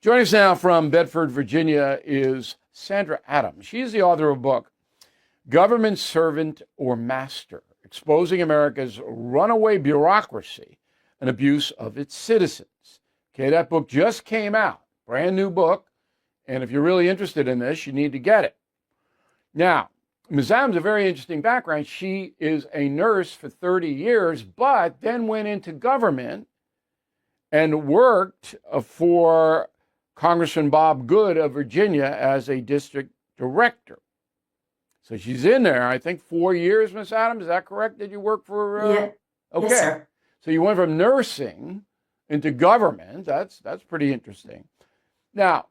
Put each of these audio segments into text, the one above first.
Joining us now from Bedford, Virginia is Sandra Adams. She is the author of a book, Government Servant or Master, Exposing America's Runaway Bureaucracy and Abuse of Its Citizens. Okay, that book just came out, brand new book, and if you're really interested in this, you need to get it. Now, Ms. Adams has a very interesting background. She is a nurse for 30 years, but then went into government and worked for Congressman Bob Good of Virginia as a district director. So she's in there, I think, 4 years, Ms. Adams. Is that correct? Did you work for? Yeah. Okay. Yes, sir. So you went from nursing into government. That's pretty interesting. Now,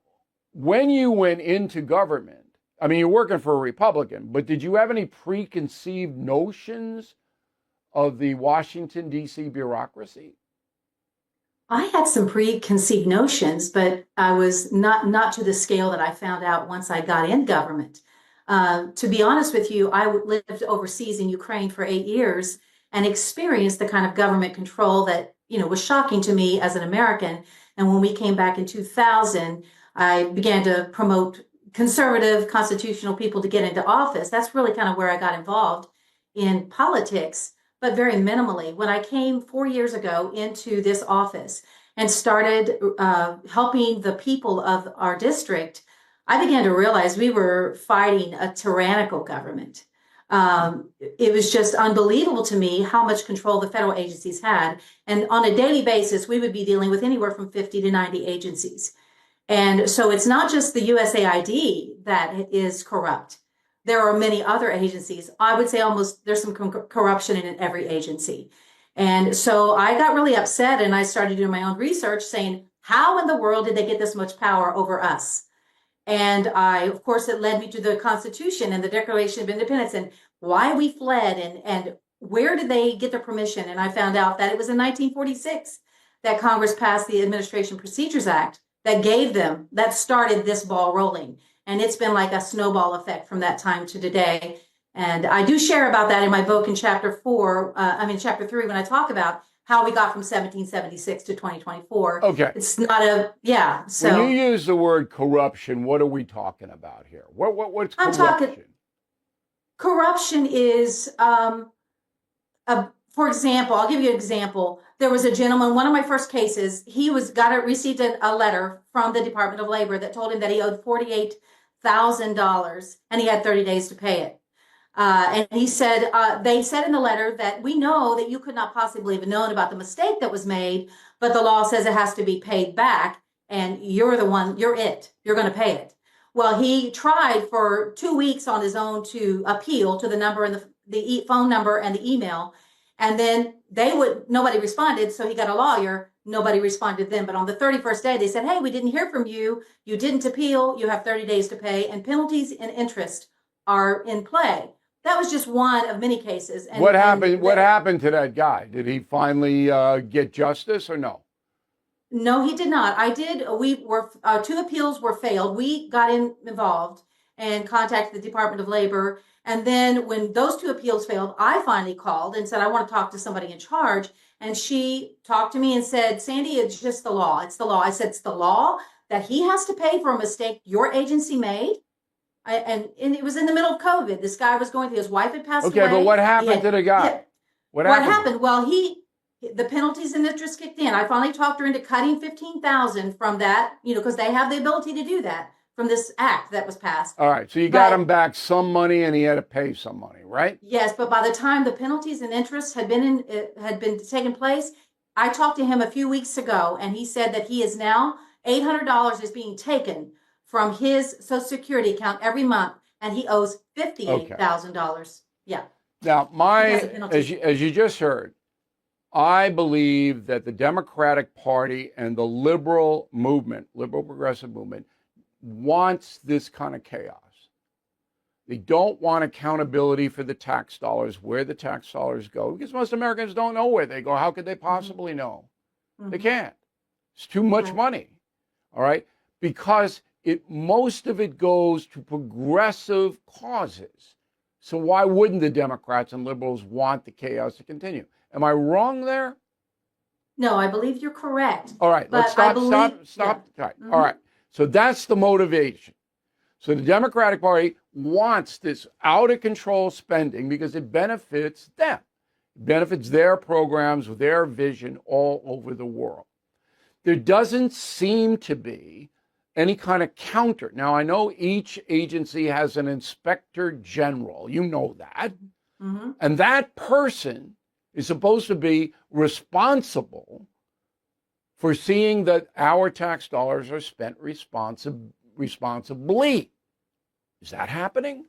when you went into government, I mean, you're working for a Republican, but did you have any preconceived notions of the Washington, D.C. bureaucracy? I had some preconceived notions, but I was not to the scale that I found out once I got in government. To be honest with you, I lived overseas in Ukraine for 8 years and experienced the kind of government control that, was shocking to me as an American. And when we came back in 2000, I began to promote conservative constitutional people to get into office. That's really kind of where I got involved in politics, but very minimally. When I came 4 years ago into this office and started helping the people of our district, I began to realize we were fighting a tyrannical government. It was just unbelievable to me how much control the federal agencies had. And on a daily basis, we would be dealing with anywhere from 50 to 90 agencies. And so it's not just the USAID that is corrupt. There are many other agencies. I would say almost there's some corruption in every agency. And so I got really upset and I started doing my own research saying, how in the world did they get this much power over us? And of course, it led me to the Constitution and the Declaration of Independence and why we fled and where did they get their permission? And I found out that it was in 1946 that Congress passed the Administration Procedures Act that started this ball rolling. And it's been like a snowball effect from that time to today. And I do share about that in my book in chapter 3, when I talk about how we got from 1776 to 2024. Okay. It's not so. When you use the word corruption, what are we talking about here? What's corruption? Corruption is, for example, I'll give you an example. There was a gentleman, one of my first cases, he received a letter from the Department of Labor that told him that he owed $48,000 and he had 30 days to pay it. And he said, they said in the letter that we know that you could not possibly have known about the mistake that was made, but the law says it has to be paid back and you're going to pay it. Well, he tried for 2 weeks on his own to appeal to the number and the phone number and the email. And then nobody responded. So he got a lawyer. Nobody responded then. But on the 31st day, they said, hey, we didn't hear from you. You didn't appeal. You have 30 days to pay and penalties and interest are in play. That was just one of many cases. And what happened to that guy? Did he finally get justice or no? No, he did not. Two appeals were failed. We got involved and contacted the Department of Labor. And then when those two appeals failed, I finally called and said, I want to talk to somebody in charge. And she talked to me and said, Sandy, it's just the law. It's the law. I said, it's the law that he has to pay for a mistake your agency made. And it was in the middle of COVID. This guy was going through, his wife had passed away. Okay, but what happened to the guy? What happened? Well, the penalties and interest kicked in. I finally talked her into cutting $15,000 from that, because they have the ability to do that from this act that was passed. All right, so you got him back some money and he had to pay some money, right? Yes, but by the time the penalties and interest had been taken place, I talked to him a few weeks ago and he said that he is now $800 is being taken from his Social Security account every month, and he owes $58,000. Yeah. Now, as you just heard, I believe that the Democratic Party and the liberal progressive movement, wants this kind of chaos. They don't want accountability for the tax dollars, where the tax dollars go, because most Americans don't know where they go. How could they possibly know? Mm-hmm. They can't. It's too much money. All right? Because most of it goes to progressive causes. So why wouldn't the Democrats and liberals want the chaos to continue? Am I wrong there? No, I believe you're correct. All right, let's stop. Yeah. All right. Mm-hmm. All right. So that's the motivation. So the Democratic Party wants this out of control spending because it benefits them. It benefits their programs, their vision all over the world. There doesn't seem to be any kind of counter. Now, I know each agency has an inspector general. You know that. Mm-hmm. And that person is supposed to be responsible for seeing that our tax dollars are spent responsibly. Is that happening?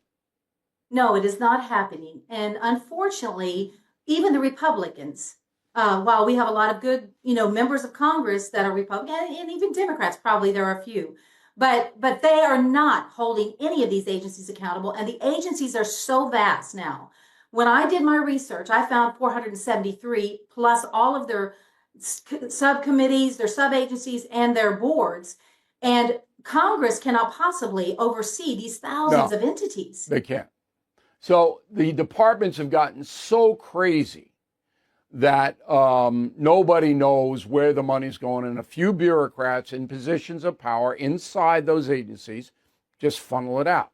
No, it is not happening. And unfortunately, even the Republicans, while we have a lot of good, members of Congress that are Republican, and even Democrats, probably there are a few, but they are not holding any of these agencies accountable. And the agencies are so vast now. When I did my research, I found 473 plus all of their subcommittees, their sub-agencies, and their boards. And Congress cannot possibly oversee these thousands of entities. They can't. So the departments have gotten so crazy that nobody knows where the money's going, and a few bureaucrats in positions of power inside those agencies just funnel it out.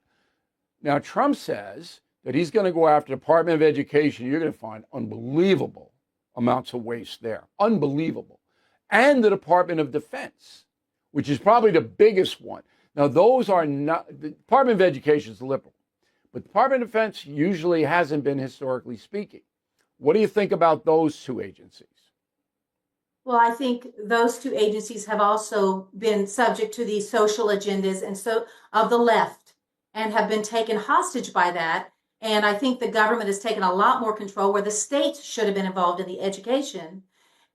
Now, Trump says that he's going to go after the Department of Education. You're going to find unbelievable amounts of waste there. Unbelievable. And the Department of Defense, which is probably the biggest one. Now, those are not, the Department of Education is liberal, but the Department of Defense usually hasn't been, historically speaking. What do you think about those two agencies? Well, I think those two agencies have also been subject to these social agendas and so of the left, and have been taken hostage by that. And I think the government has taken a lot more control where the states should have been involved in the education.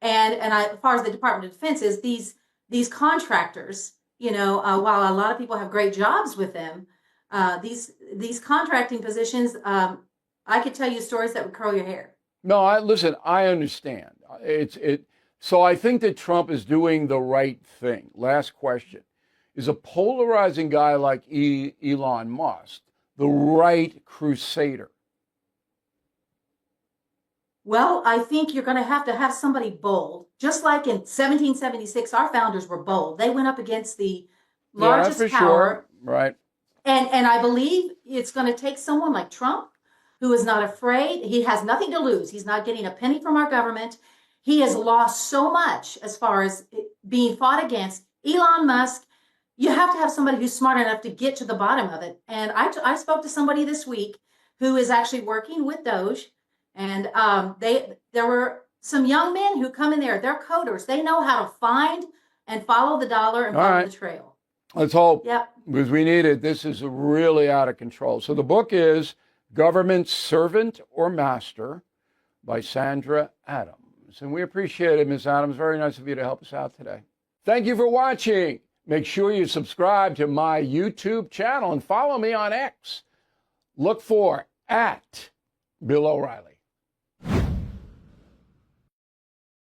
As far as the Department of Defense is, these contractors, while a lot of people have great jobs with them, these contracting positions, I could tell you stories that would curl your hair. No, I understand. So I think that Trump is doing the right thing. Last question. Is a polarizing guy like Elon Musk the right crusader? Well, I think you're going to have somebody bold. Just like in 1776, our founders were bold. They went up against the largest power. Sure. Right. And I believe it's going to take someone like Trump, who is not afraid. He has nothing to lose. He's not getting a penny from our government. He has lost so much as far as being fought against. Elon Musk, you have to have somebody who's smart enough to get to the bottom of it. And I spoke to somebody this week who is actually working with Doge. And there were some young men who come in there. They're coders. They know how to find and follow the dollar and follow the trail. Let's hope. Yep. Because we need it. This is really out of control. So the book is Government Servant or Master by Sandra Adams. And we appreciate it, Ms. Adams. Very nice of you to help us out today. Thank you for watching. Make sure you subscribe to my YouTube channel and follow me on X. Look for @Bill O'Reilly.